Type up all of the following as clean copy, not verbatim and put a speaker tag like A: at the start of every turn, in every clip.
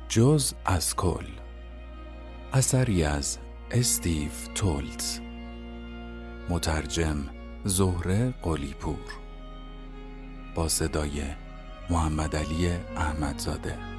A: جز از کل، اثری از استیو تولتز، مترجم زهره قلی‌پور، با صدای محمدعلی احمدزاده.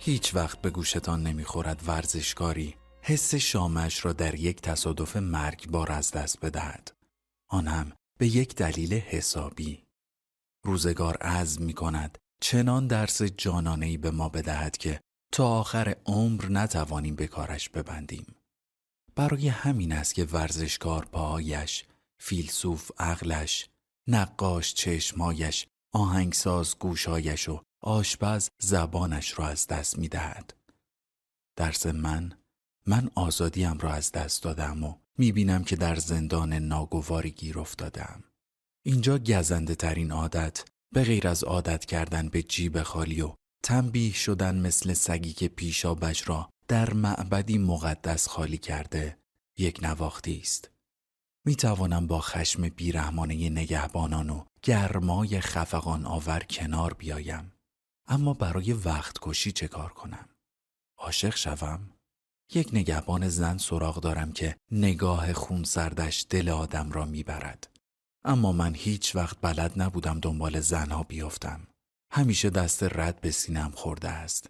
A: هیچ وقت به گوشتان نمیخورد ورزشکاری حس شامش را در یک تصادف مرگبار از دست بدهد. آن هم به یک دلیل حسابی. روزگار عزم می کند چنان درس جانانه‌ای به ما بدهد که تا آخر عمر نتوانیم به کارش ببندیم. برای همین است که ورزشکار پاهایش، فیلسوف عقلش، نقاش چشمهایش، آهنگساز گوشهایش و آشپز زبانش را از دست می دهد. درس من آزادیم را از دست دادم و می بینم که در زندان ناگواری گیر افتادم. اینجا گزنده ترین عادت به غیر از عادت کردن به جیب خالی و تنبیه شدن مثل سگی که پیشابش را در معبدی مقدس خالی کرده یک نواختی است. می توانم با خشم بیرحمانه نگهبانان و گرمای خفقان آور کنار بیایم. اما برای وقت کشی چه کار کنم؟ عاشق شوم؟ یک نگهبان زن سراغ دارم که نگاه خونسردش دل آدم را میبرد. اما من هیچ وقت بلد نبودم دنبال زنها بیافتم. همیشه دست رد به سینم خورده است.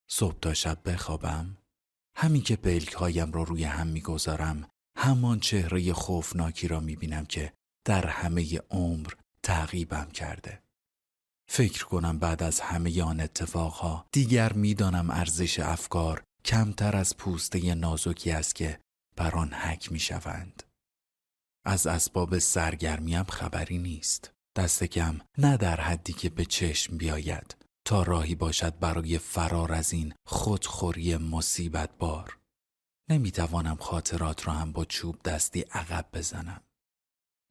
A: صبح تا شب بخوابم؟ همین که پلک‌هایم را روی هم میگذارم، همان چهره خوفناکی را میبینم که در همه عمر تعقیبم کرده. فکر کنم بعد از همه آن اتفاقها دیگر میدانم ارزش افکار کمتر از پوسته نازکی است که بر آن حک میشوند. از اسباب سرگرمیم خبری نیست. دست کم نه در حدی که به چشم بیاید تا راهی باشد برای فرار از این خودخوری مصیبت بار. نمیتوانم خاطرات را هم با چوب دستی عقب بزنم.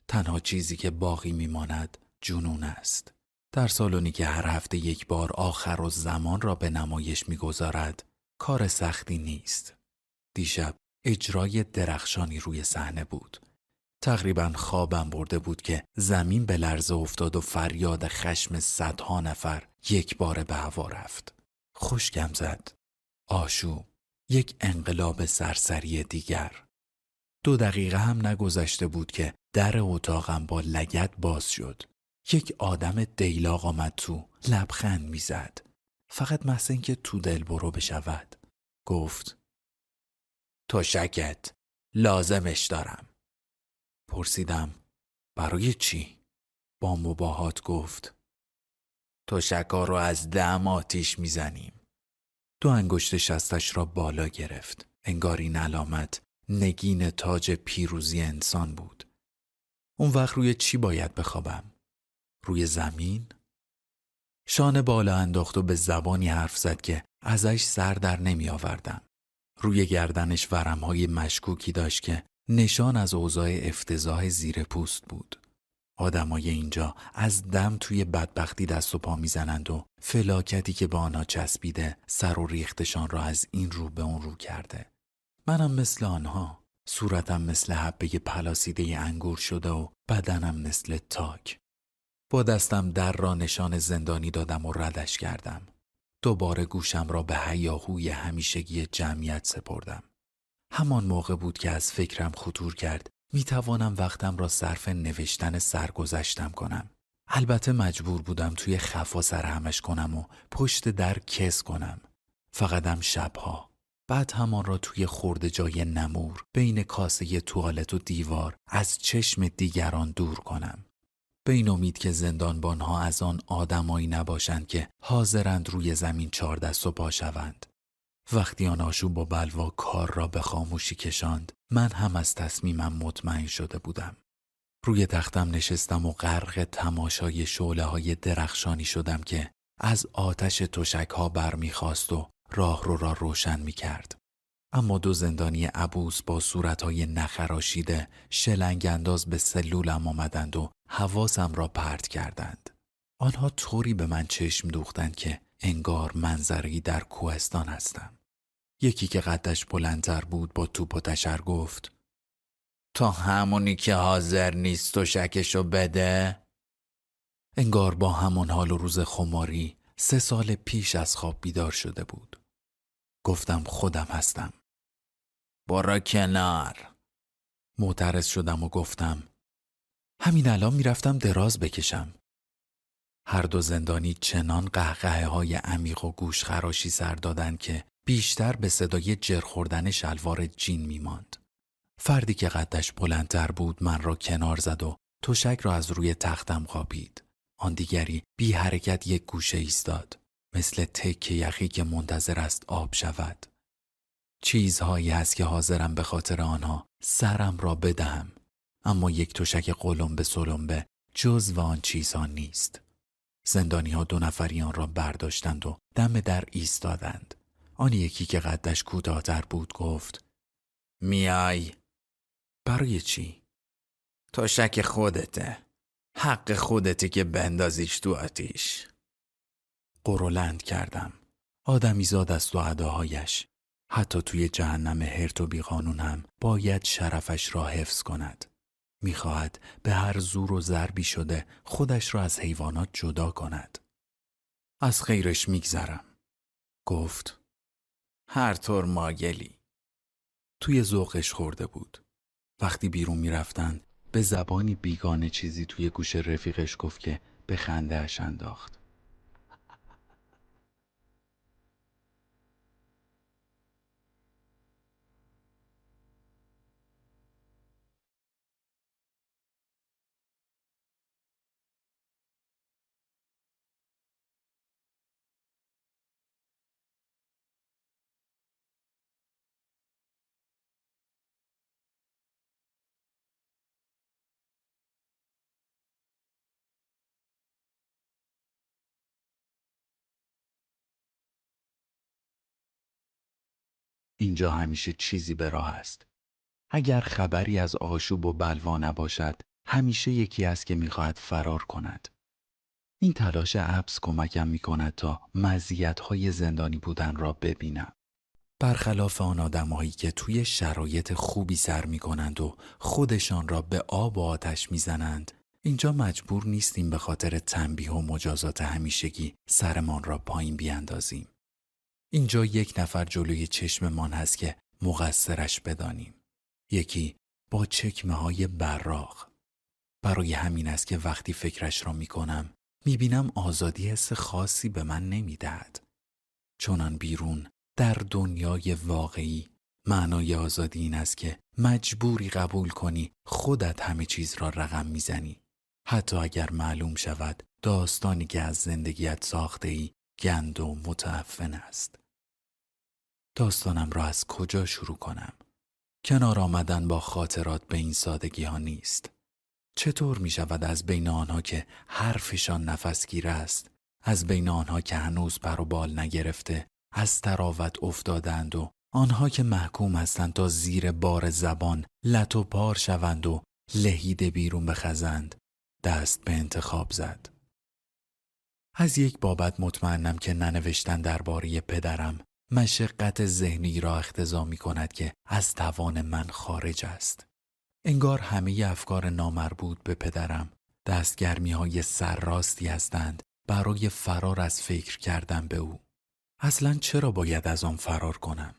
A: تنها چیزی که باقی میماند جنون است. در سالونی که هر هفته یک بار آخر و زمان را به نمایش میگذارد، کار سختی نیست. دیشب اجرای درخشانی روی صحنه بود. تقریباً خوابم برده بود که زمین به لرزه افتاد و فریاد خشم صدها نفر یک بار به هوا رفت. خشکم زد. آشوب. یک انقلاب سرسری دیگر. 2 دقیقه هم نگذشته بود که در اتاقم با لگد باز شد. یک آدم دیلاق آمد تو، لبخند میزد. فقط محض اینکه تو دل برو بشود. گفت: تشکت، لازمش دارم. پرسیدم: برای چی؟ با مباهات گفت: تشک‌ها رو از دم آتیش میزنیم. 2 انگشت شستش را بالا گرفت. انگار این علامت نگین تاج پیروزی انسان بود. اون وقت روی چی باید بخوابم؟ روی زمین؟ شانه بالا انداخت و به زبانی حرف زد که ازش سر در نمی آوردم. روی گردنش ورمهای مشکوکی داشت که نشان از اوضاع افتضاح زیر پوست بود. آدمای اینجا از دم توی بدبختی دست و پا میزنند و فلاکتی که به آنها چسبیده سر و ریختشان را از این رو به اون رو کرده. منم مثل آنها. صورتم مثل حبه پلاسیده انگور شده و بدنم مثل تاک. با دستم در را نشان زندانی دادم و ردش کردم. دوباره گوشم را به هیاهوی همیشگی جمعیت سپردم. همان موقع بود که از فکرم خطور کرد می توانم وقتم را صرف نوشتن سرگذشتم کنم. البته مجبور بودم توی خفا سرهمش کنم و پشت در کس کنم. فقطم شبها. بعد همان را توی خرده جای نمور بین کاسه توالت و دیوار از چشم دیگران دور کنم. به این امید که زندانبانها از آن آدمایی نباشند که حاضرند روی زمین 4 دست و پا شوند. وقتی آن آشوب و بلوا کار را به خاموشی کشاند، من هم از تصمیمم مطمئن شده بودم. روی تختم نشستم و غرق تماشای شعله‌های درخشانی شدم که از آتش تشک‌ها برمیخواست و راه رو را روشن می‌کرد. اما 2 زندانی عبوس با صورتهای نخراشیده شلنگ انداز به سلولم آمدند و حواسم را پرت کردند. آنها طوری به من چشم دوختند که انگار منظره‌ای در کوهستان هستم. یکی که قدش بلندتر بود با توپ و تشر گفت: تا همونی که حاضر نیست تشکشو بده؟ انگار با همان حال و روز خماری 3 سال پیش از خواب بیدار شده بود. گفتم خودم هستم. برو کنار. معترض شدم و گفتم همین الان میرفتم دراز بکشم. هر دو زندانی چنان قهقهه های عمیق و گوشخراشی سر دادن که بیشتر به صدای جر خوردن شلوار جین میماند. فردی که قدش بلندتر بود من را کنار زد و تشک را از روی تختم قاپید. آن دیگری بی حرکت یک گوشه ایستاد، مثل تکه یخی که منتظر است آب شود. چیزهایی هست که حاضرم به خاطر آنها سرم را بدهم، اما یک تشک قلمبه سلمبه جزو آن چیزها نیست. زندانی ها 2 نفری آن را برداشتند و دم در ایستادند. آن یکی که قدش کوتاه‌تر بود گفت: میای؟ برای چی؟ تشک خودته. حق خودته که بندازیش تو آتیش. قرولند کردم. آدمیزاد است و اداهایش. حتی توی جهنم هرت و بیقانون هم باید شرفش را حفظ کند. میخواهد به هر زور و ضربی شده خودش را از حیوانات جدا کند. از خیرش میگذرم. گفت: هر طور ماگلی. توی ذوقش خورده بود. وقتی بیرون میرفتن به زبانی بیگانه چیزی توی گوش رفیقش گفت که به خنده اش انداخت. اینجا همیشه چیزی به راه است. اگر خبری از آشوب و بلوا نباشد، همیشه یکی است که میخواهد فرار کند. این تلاش حبس کمکم میکند تا مزیت‌های زندانی بودن را ببینم. برخلاف آن آدم‌هایی که توی شرایط خوبی سر میکنند و خودشان را به آب و آتش میزنند، اینجا مجبور نیستیم به خاطر تنبیه و مجازات همیشگی سرمان را پایین بیاندازیم. اینجا یک نفر جلوی چشممان هست که مقصرش بدانیم. یکی با چکمه‌های براق. برای همین است که وقتی فکرش را میکنم میبینم آزادی حس خاصی به من نمیدهد. چونان بیرون در دنیای واقعی معنای آزادی این است که مجبوری قبول کنی خودت همه چیز را رقم میزنی. حتی اگر معلوم شود داستانی که از زندگیت ساخته ای گند و متعفن است. داستانم را از کجا شروع کنم؟ کنار آمدن با خاطرات به این سادگی ها نیست. چطور می شود از بین آنها که حرفشان نفسگیر است، از بین آنها که هنوز پر و بال نگرفته، از طراوت افتادند و آنها که محکوم هستند تا زیر بار زبان لت و پار شوند و لهیده بیرون بخزند، دست به انتخاب زد. از یک بابت مطمئنم که ننوشتن درباره پدرم مشقت ذهنی را اقتضا می کند که از توان من خارج است. انگار همه افکار نامربوط به پدرم دستگرمی‌های سرراستی هستند برای فرار از فکر کردن به او. اصلاً چرا باید از آن فرار کنم؟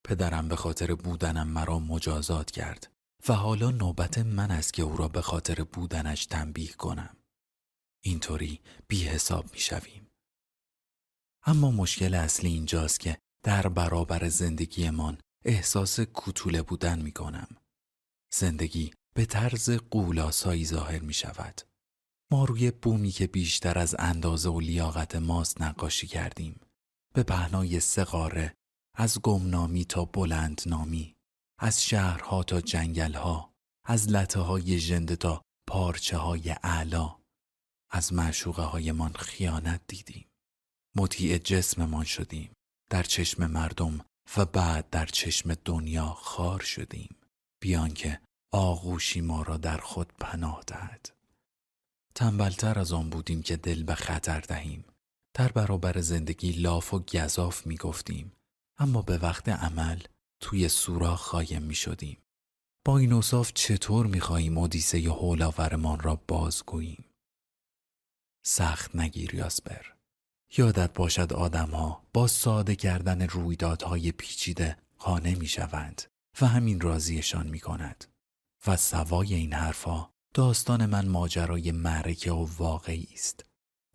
A: پدرم به خاطر بودنم مرا مجازات کرد و حالا نوبت من است که او را به خاطر بودنش تنبیه کنم. اینطوری بی حساب می شویم. اما مشکل اصلی اینجاست که در برابر زندگیمان احساس کوتوله بودن می کنم. زندگی به طرز غول‌آسایی ظاهر می شود. ما روی بومی که بیشتر از اندازه و لیاقت ماست نقاشی کردیم. به پهنای 3 قاره، از گمنامی تا بلندنامی، از شهرها تا جنگلها، از لطه‌های ژنده تا پارچه‌های اعلا. از معشوقه هایمان خیانت دیدیم. مطیع جسممان شدیم. در چشم مردم و بعد در چشم دنیا خار شدیم. بیان که آغوشی ما را در خود پناه دهد. تنبلتر از آن بودیم که دل به خطر دهیم. در برابر زندگی لاف و گزاف می گفتیم، اما به وقت عمل توی سوراخ خایم می شدیم. با این اوصاف چطور می خواهیم اودیسه هولاورمان را بازگوییم؟ سخت نگیر یاسپر. یادت باشد آدم‌ها با ساده کردن رویدادهای پیچیده قانع می‌شوند و همین راضیشان می‌کند. و سوای این حرفا داستان من ماجرای معرکه و واقعی است.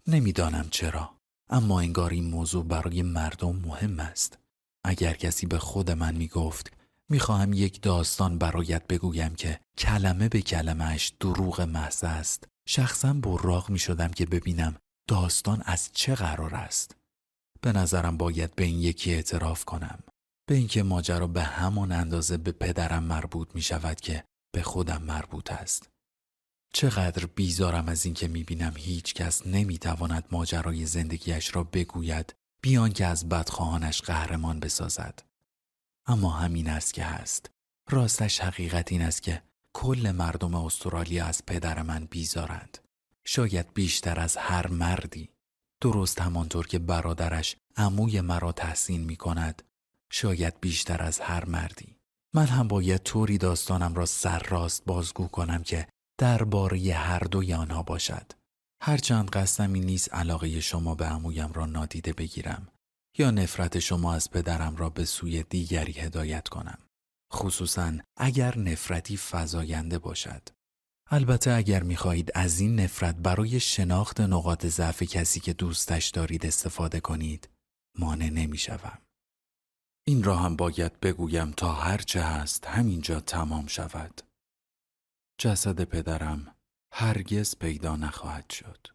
A: نمیدانم چرا، اما انگار این موضوع برای مردم مهم است. اگر کسی به خود من میگفت میخواهم یک داستان برایت بگویم که کلمه به کلمه‌اش دروغ محض است، شخصا براق میشدم که ببینم داستان از چه قرار است. به نظرم باید به این یکی اعتراف کنم، به اینکه ماجرا به همان اندازه به پدرم مربوط می شود که به خودم مربوط است. چقدر بیزارم از اینکه می بینم هیچ کس نمی تواند ماجرای زندگیش را بگوید بیان که از بدخواهانش قهرمان بسازد. اما همین است که هست. راستش حقیقت این است که کل مردم استرالیا از پدر من بیزارند. شاید بیشتر از هر مردی. درست همانطور که برادرش عموی مرا تحسین می کند. شاید بیشتر از هر مردی. من هم باید طوری داستانم را سرراست بازگو کنم که درباره هر دوی آنها باشد. هرچند قصدم این نیست علاقه شما به عمویم را نادیده بگیرم یا نفرت شما از پدرم را به سوی دیگری هدایت کنم. خصوصاً اگر نفرتی فزاینده باشد. البته اگر می‌خواهید از این نفرت برای شناخت نقاط ضعف کسی که دوستش دارید استفاده کنید، مانع نمی‌شوم. این را هم باید بگویم تا هرچه هست همینجا تمام شود. جسد پدرم هرگز پیدا نخواهد شد.